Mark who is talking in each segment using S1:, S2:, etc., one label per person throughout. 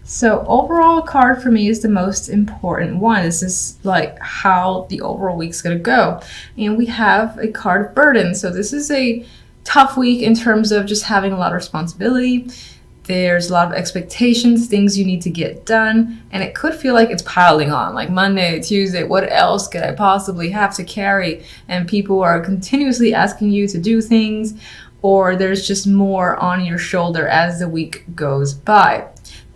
S1: So overall card for me is the most important one. This is like how the overall week's gonna go. And we have a card of burden. So this is a tough week in terms of just having a lot of responsibility. There's a lot of expectations, things you need to get done, and it could feel like it's piling on, like Monday, Tuesday, what else could I possibly have to carry? And people are continuously asking you to do things, or there's just more on your shoulder as the week goes by,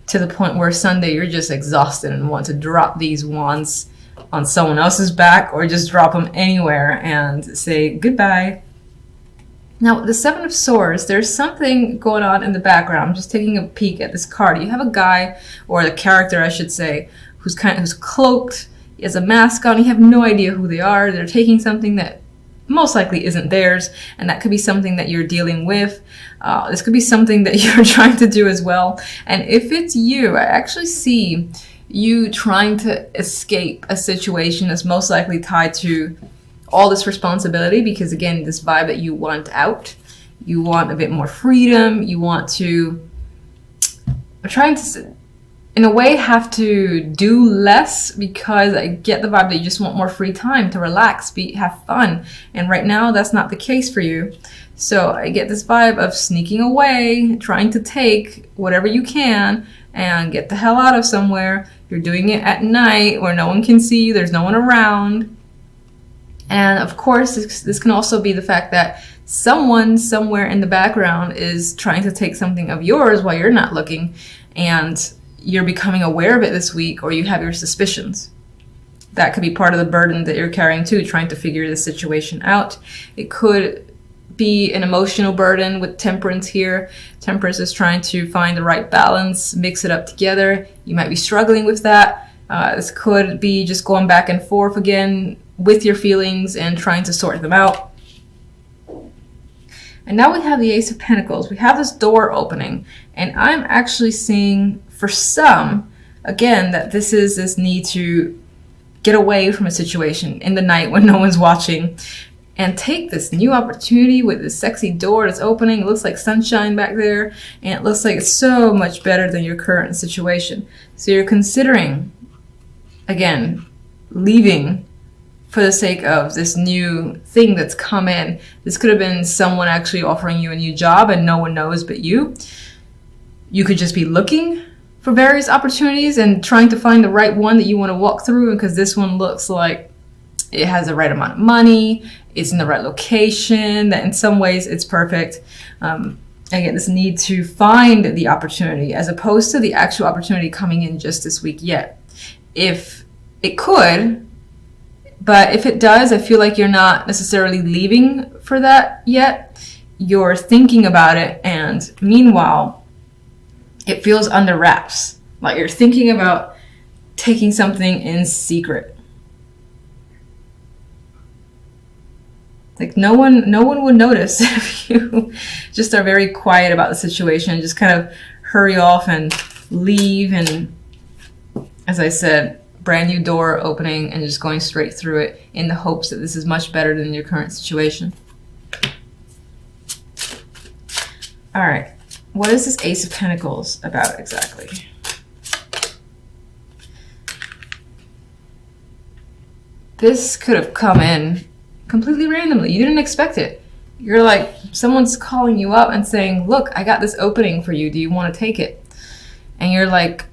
S1: to the point where Sunday you're just exhausted and want to drop these wands on someone else's back or just drop them anywhere and say goodbye. Now, the Seven of Swords, there's something going on in the background. I'm just taking a peek at this card. You have a guy, or the character I should say, who's cloaked, he has a mask on, you have no idea who they are. They're taking something that most likely isn't theirs, and that could be something that you're dealing with. This could be something that you're trying to do as well. And if it's you, I actually see you trying to escape a situation that's most likely tied to all this responsibility, because again, this vibe that you want out, you want a bit more freedom, you want to, I'm trying to, in a way, have to do less, because I get the vibe that you just want more free time to relax, have fun. And right now, that's not the case for you. So I get this vibe of sneaking away, trying to take whatever you can and get the hell out of somewhere. You're doing it at night where no one can see you, there's no one around. And of course, this can also be the fact that someone somewhere in the background is trying to take something of yours while you're not looking, and you're becoming aware of it this week, or you have your suspicions. That could be part of the burden that you're carrying too, trying to figure the situation out. It could be an emotional burden with Temperance here. Temperance is trying to find the right balance, mix it up together. You might be struggling with that. This could be just going back and forth again with your feelings and trying to sort them out. And now we have the Ace of Pentacles. We have this door opening, and I'm actually seeing for some, again, that this is this need to get away from a situation in the night when no one's watching and take this new opportunity with this sexy door that's opening. It looks like sunshine back there, and it looks like it's so much better than your current situation. So you're considering, again, leaving for the sake of this new thing that's come in. This could have been someone actually offering you a new job and no one knows but you. You could just be looking for various opportunities and trying to find the right one that you want to walk through, because this one looks like it has the right amount of money, it's in the right location, that in some ways it's perfect. Again, this need to find the opportunity as opposed to the actual opportunity coming in just this week yet. If it could, but if it does, I feel like you're not necessarily leaving for that yet. You're thinking about it, and meanwhile, it feels under wraps. Like you're thinking about taking something in secret. Like no one would notice if you just are very quiet about the situation, just kind of hurry off and leave, and as I said, brand new door opening and just going straight through it in the hopes that this is much better than your current situation. All right, what is this Ace of Pentacles about exactly? This could have come in completely randomly. You didn't expect it. You're like, someone's calling you up and saying, look, I got this opening for you. Do you want to take it? And you're like,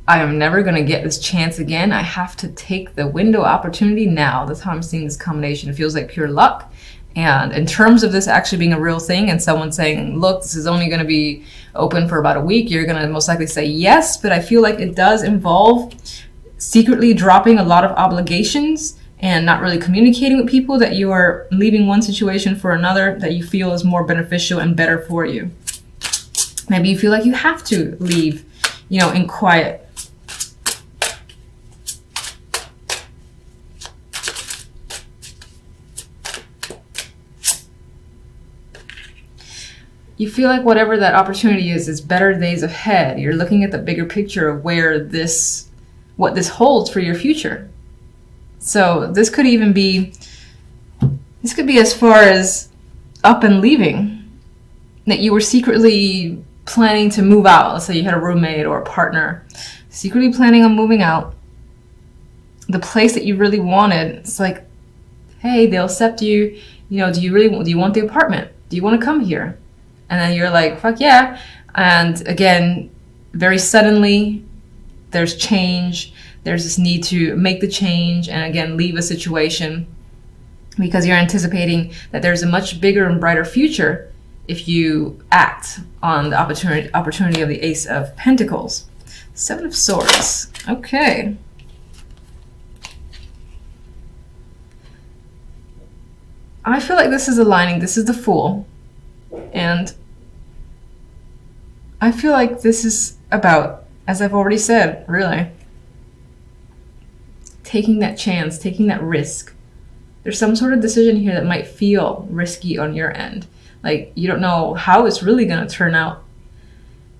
S1: I am never going to get this chance again. I have to take the window opportunity now. That's how I'm seeing this combination. It feels like pure luck. And in terms of this actually being a real thing and someone saying, look, this is only going to be open for about a week, you're going to most likely say yes. But I feel like it does involve secretly dropping a lot of obligations and not really communicating with people, that you are leaving one situation for another that you feel is more beneficial and better for you. Maybe you feel like you have to leave, in quiet. You feel like whatever that opportunity is better days ahead. You're looking at the bigger picture of what this holds for your future. So this could be as far as up and leaving, that you were secretly planning to move out. Let's say you had a roommate or a partner, secretly planning on moving out. The place that you really wanted, it's like, hey, they'll accept you. You know, do you want the apartment? Do you want to come here? And then you're like, fuck yeah. And again, very suddenly, there's change. There's this need to make the change and again, leave a situation because you're anticipating that there's a much bigger and brighter future if you act on the opportunity of the Ace of Pentacles. Seven of Swords. Okay. I feel like this is aligning. This is the Fool. And I feel like this is about, as I've already said, really, taking that chance, taking that risk. There's some sort of decision here that might feel risky on your end. Like, you don't know how it's really going to turn out.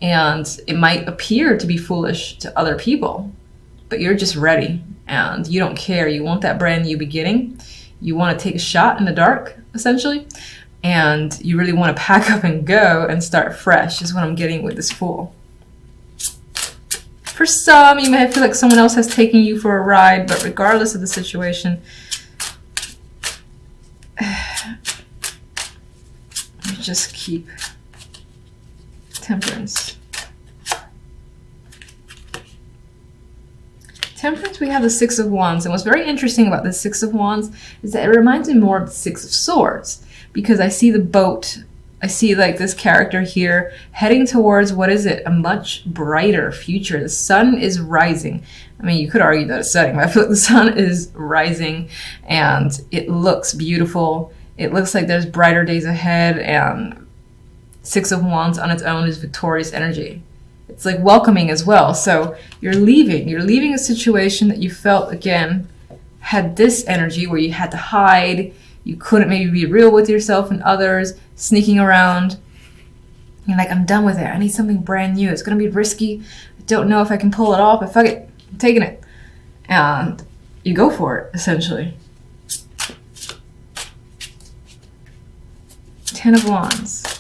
S1: And it might appear to be foolish to other people, but you're just ready and you don't care. You want that brand new beginning. You want to take a shot in the dark, essentially. And you really want to pack up and go and start fresh is what I'm getting with this Fool. For some, you may feel like someone else has taken you for a ride, but regardless of the situation, you just keep Temperance. Temperance, we have the Six of Wands. And what's very interesting about the Six of Wands is that it reminds me more of the Six of Swords, because I see the boat. I see like this character here heading towards, what is it? A much brighter future. The sun is rising. I mean, you could argue that it's setting, but I feel like the sun is rising and it looks beautiful. It looks like there's brighter days ahead, and Six of Wands on its own is victorious energy. It's like welcoming as well. So you're leaving a situation that you felt, again, had this energy where you had to hide. You couldn't maybe be real with yourself and others, sneaking around. You're like, I'm done with it. I need something brand new. It's going to be risky. I don't know if I can pull it off, but fuck it. I'm taking it. And you go for it, essentially. Ten of Wands.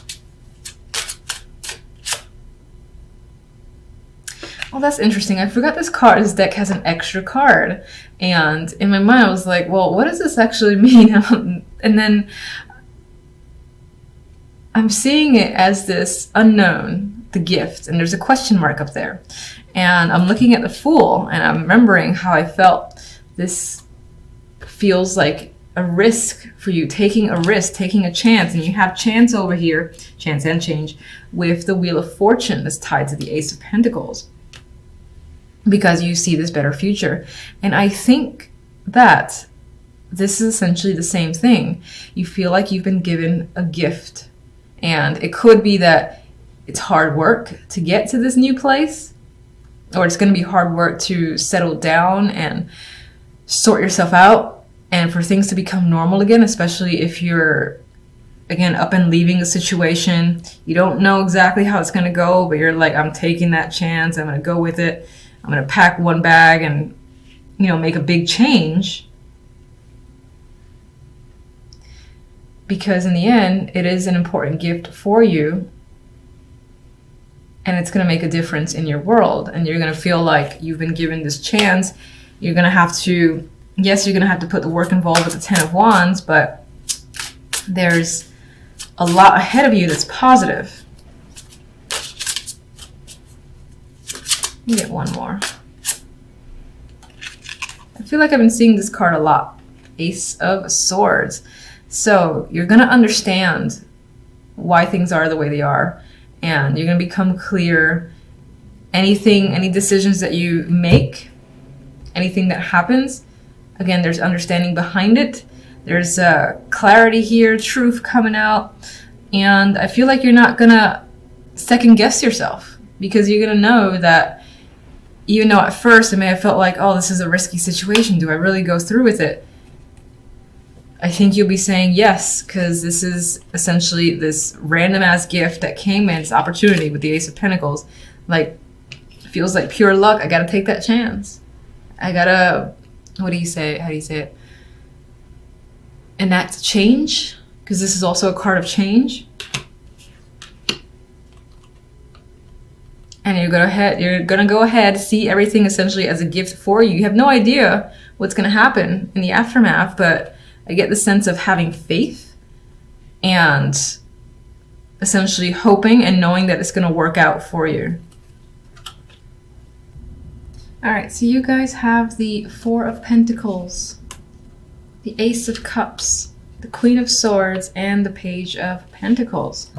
S1: Oh, that's interesting. I forgot this card. This deck has an extra card. And in my mind, I was like, well, what does this actually mean? And then I'm seeing it as this unknown, the gift. And there's a question mark up there. And I'm looking at the Fool, and I'm remembering how I felt. This feels like a risk for you, taking a risk, taking a chance. And you have chance over here, chance and change, with the Wheel of Fortune that's tied to the Ace of Pentacles, because you see this better future. And I think that this is essentially the same thing. You feel like you've been given a gift, and it could be that it's hard work to get to this new place, or it's going to be hard work to settle down and sort yourself out and for things to become normal again, especially if you're, again, up and leaving a situation. You don't know exactly how it's going to go, but you're like, I'm taking that chance. I'm going to go with it. I'm going to pack one bag and, you know, make a big change. Because in the end, it is an important gift for you. And it's going to make a difference in your world. And you're going to feel like you've been given this chance. You're going to have to, yes, you're going to have to put the work involved with the Ten of Wands, but there's a lot ahead of you that's positive. Let me get one more. I feel like I've been seeing this card a lot. Ace of Swords. So you're going to understand why things are the way they are. And you're going to become clear. Any decisions that you make, anything that happens, again, there's understanding behind it. There's clarity here, truth coming out. And I feel like you're not going to second guess yourself, because you're going to know that even though at first it may have felt like, oh, this is a risky situation, do I really go through with it? I think you'll be saying yes, because this is essentially this random ass gift that came in, this opportunity with the Ace of Pentacles. Like, feels like pure luck. I gotta take that chance. I gotta, what do you say? How do you say it? Enact change, because this is also a card of change. And you're gonna go ahead, see everything essentially as a gift for you. You have no idea what's gonna happen in the aftermath, but I get the sense of having faith and essentially hoping and knowing that it's gonna work out for you. All right, so you guys have the Four of Pentacles, the Ace of Cups, the Queen of Swords, and the Page of Pentacles.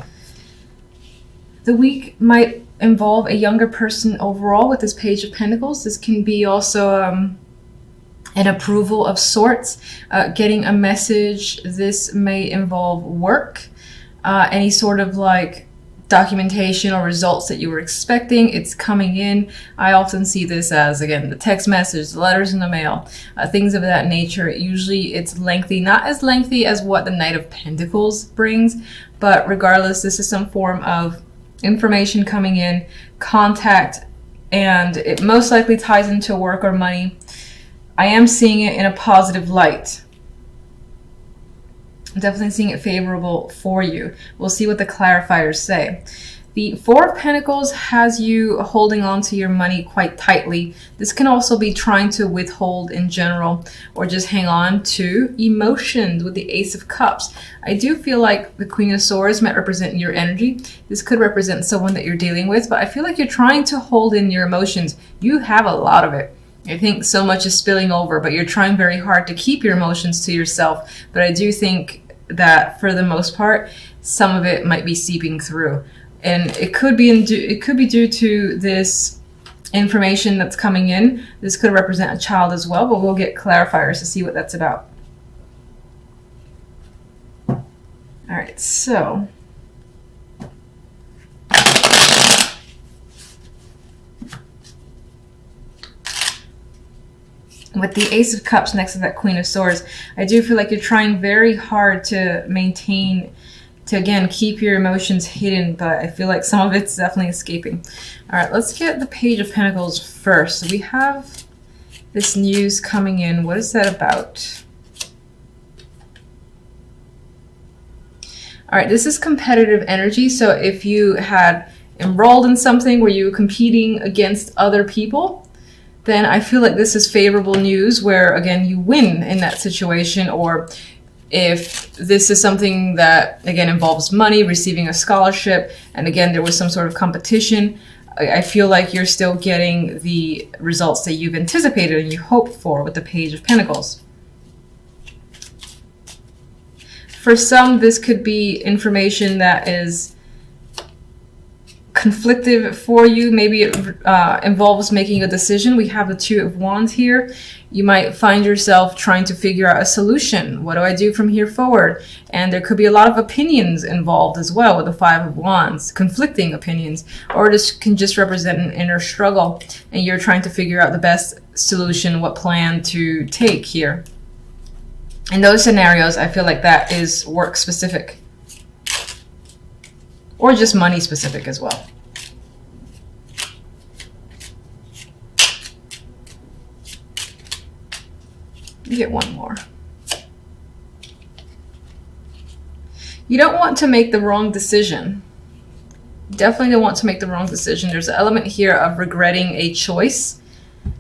S1: The week might involve a younger person overall with this Page of Pentacles. This can be also an approval of sorts, getting a message. This may involve work, any sort of like documentation or results that you were expecting. It's coming in. I often see this as, again, the text message, the letters in the mail, things of that nature. Usually it's lengthy, not as lengthy as what the Knight of Pentacles brings, but regardless, this is some form of information coming in, contact, and it most likely ties into work or money. I am seeing it in a positive light. I'm definitely seeing it favorable for you. We'll see what the clarifiers say. The Four of Pentacles has you holding on to your money quite tightly. This can also be trying to withhold in general or just hang on to emotions with the Ace of Cups. I do feel like the Queen of Swords might represent your energy. This could represent someone that you're dealing with, but I feel like you're trying to hold in your emotions. You have a lot of it. I think so much is spilling over, but you're trying very hard to keep your emotions to yourself. But I do think that for the most part, some of it might be seeping through. And it could be due to this information that's coming in. This could represent a child as well, but we'll get clarifiers to see what that's about. All right, so with the Ace of Cups next to that Queen of Swords, I do feel like you're trying very hard to maintain, to again keep your emotions hidden, but I feel like some of it's definitely escaping. All right, let's get the Page of Pentacles first. So we have this news coming in. What is that about? All right, this is competitive energy. So if you had enrolled in something where you were competing against other people, then I feel like this is favorable news where, again, you win in that situation. Or if this is something that, again, involves money, receiving a scholarship, and again, there was some sort of competition, I feel like you're still getting the results that you've anticipated and you hoped for with the Page of Pentacles. For some, this could be information that is conflictive for you. Maybe it involves making a decision. We have the Two of Wands here. You might find yourself trying to figure out a solution. What do I do from here forward? And there could be a lot of opinions involved as well with the Five of Wands, conflicting opinions, or this can just represent an inner struggle and you're trying to figure out the best solution, what plan to take here. In those scenarios, I feel like that is work specific or just money specific as well. Get one more. You don't want to make the wrong decision. Definitely don't want to make the wrong decision. There's an element here of regretting a choice.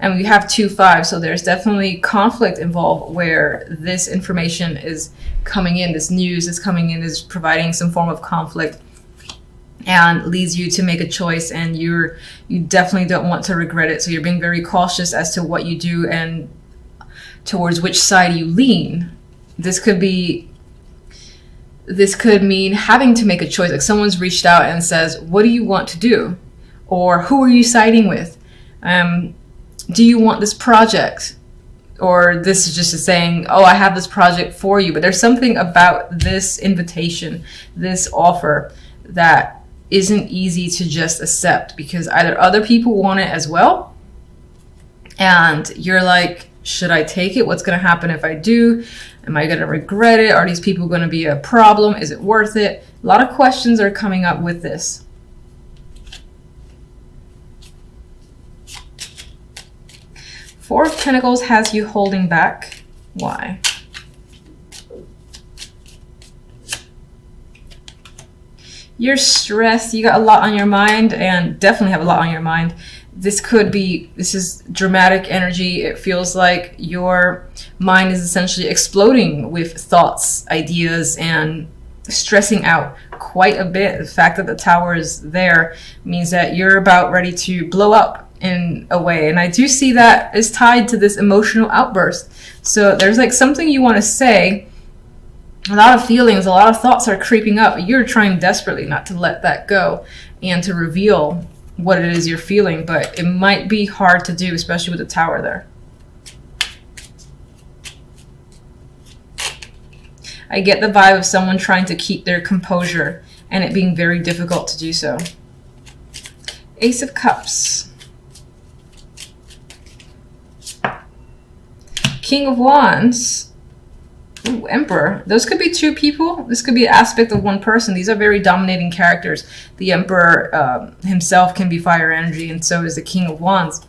S1: And we have 2-5, so there's definitely conflict involved where this information is coming in, this news is coming in, is providing some form of conflict and leads you to make a choice, and you definitely don't want to regret it. So you're being very cautious as to what you do and towards which side you lean. This could mean having to make a choice. Like someone's reached out and says, what do you want to do? Or who are you siding with? Do you want this project? Or this is just saying, oh, I have this project for you. But there's something about this invitation, this offer, that isn't easy to just accept, because either other people want it as well, and you're like, should I take it? What's going to happen if I do? Am I going to regret it? Are these people going to be a problem? Is it worth it? A lot of questions are coming up with this. Four of Pentacles has you holding back. Why? you're stressed, you got a lot on your mind, and definitely have a lot on your mind. This is dramatic energy. It feels like your mind is essentially exploding with thoughts, ideas, and stressing out quite a bit. The fact that the Tower is there means that you're about ready to blow up in a way. And I do see that is tied to this emotional outburst. So there's like something you want to say. A lot of feelings, a lot of thoughts are creeping up. You're trying desperately not to let that go and to reveal what it is you're feeling, but it might be hard to do, especially with the Tower there. I get the vibe of someone trying to keep their composure and it being very difficult to do so. Ace of Cups. King of Wands. Ooh, Emperor. Those could be two people. This could be an aspect of one person. These are very dominating characters. The Emperor himself can be fire energy, and so is the King of Wands.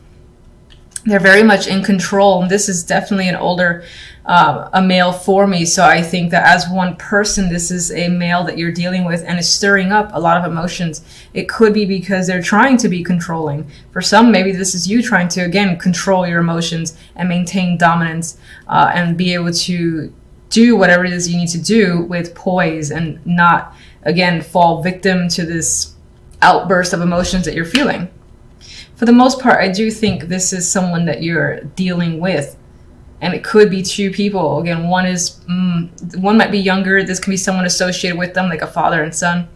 S1: They're very much in control, and this is definitely an older a male for me. So I think that as one person, this is a male that you're dealing with and is stirring up a lot of emotions. It could be because they're trying to be controlling. For some, maybe this is you trying to, again, control your emotions and maintain dominance and be able to do whatever it is you need to do with poise and not, again, fall victim to this outburst of emotions that you're feeling. For the most part, I do think this is someone that you're dealing with. And it could be two people. Again, one might be younger. This can be someone associated with them, like a father and son.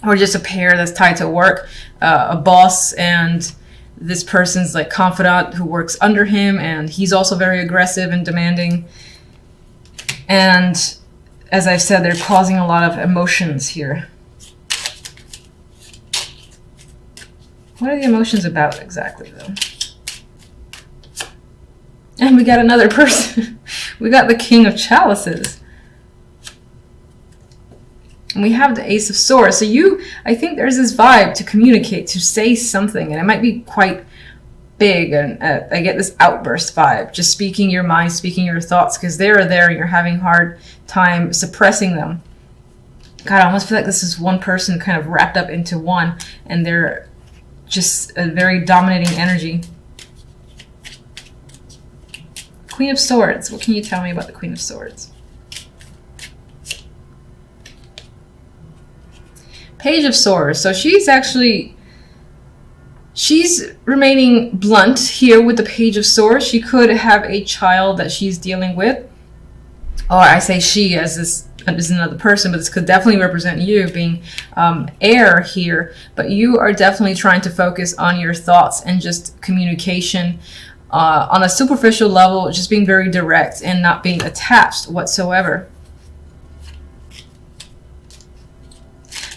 S1: Or just a pair that's tied to work. A boss and this person's like confidant who works under him. And he's also very aggressive and demanding. And as I've said, they're causing a lot of emotions here. What are the emotions about exactly, though? And we got another person. We got the King of Chalices. And we have the Ace of Swords. So I think there's this vibe to communicate, to say something. And it might be quite big. And I get this outburst vibe. Just speaking your mind, speaking your thoughts. Because they're there and you're having a hard time suppressing them. God, I almost feel like this is one person kind of wrapped up into one. And they're just a very dominating energy. Queen of Swords. What can you tell me about the Queen of Swords? Page of Swords. So she's remaining blunt here with the Page of Swords. She could have a child that she's dealing with. Or I say she as this is another person, but this could definitely represent you being heir here. But you are definitely trying to focus on your thoughts and just communication. On a superficial level, just being very direct and not being attached whatsoever.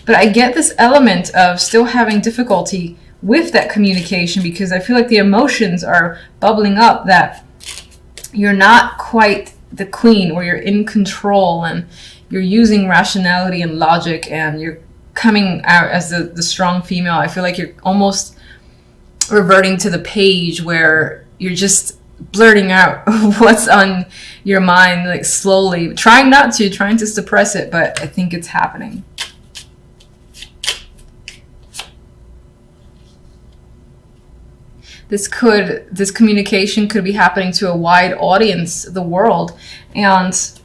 S1: But I get this element of still having difficulty with that communication because I feel like the emotions are bubbling up that you're not quite the queen or you're in control and you're using rationality and logic and you're coming out as the strong female. I feel like you're almost reverting to the page where you're just blurting out what's on your mind, like slowly, trying to suppress it, but I think it's happening. This communication could be happening to a wide audience, the world, and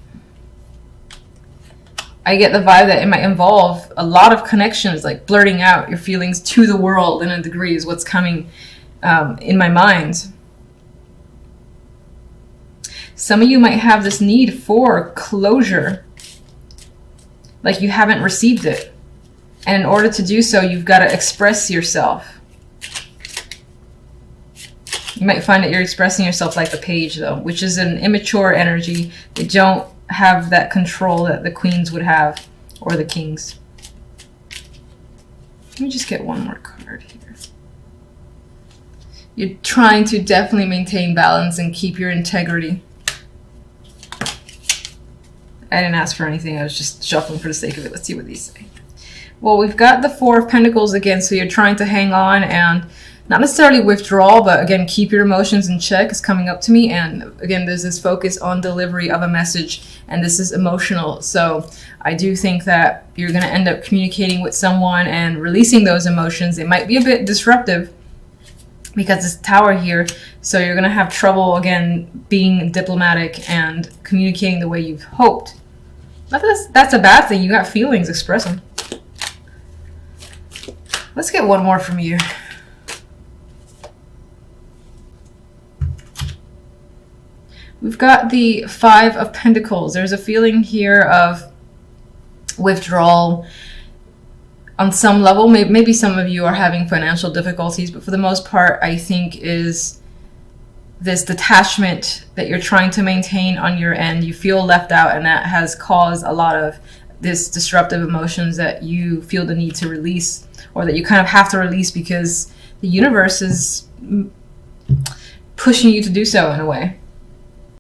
S1: I get the vibe that it might involve a lot of connections, like blurting out your feelings to the world in a degree is what's coming in my mind. Some of you might have this need for closure, like you haven't received it. And in order to do so, you've got to express yourself. You might find that you're expressing yourself like the page, though, which is an immature energy. They don't have that control that the queens would have, or the kings. Let me just get one more card here. You're trying to definitely maintain balance and keep your integrity. I didn't ask for anything. I was just shuffling for the sake of it. Let's see what these say. Well, we've got the Four of Pentacles again, so you're trying to hang on and not necessarily withdrawal, but again, keep your emotions in check is coming up to me. And again, there's this focus on delivery of a message, and this is emotional. So I do think that you're going to end up communicating with someone and releasing those emotions. It might be a bit disruptive because it's Tower here. So you're going to have trouble, again, being diplomatic and communicating the way you've hoped. Not that that's a bad thing. You got feelings, express them. Let's get one more from you. We've got the Five of Pentacles. There's a feeling here of withdrawal on some level. Maybe some of you are having financial difficulties, but for the most part, I think is this detachment that you're trying to maintain on your end. You feel left out, and that has caused a lot of this disruptive emotions that you feel the need to release, or that you kind of have to release because the universe is pushing you to do so in a way.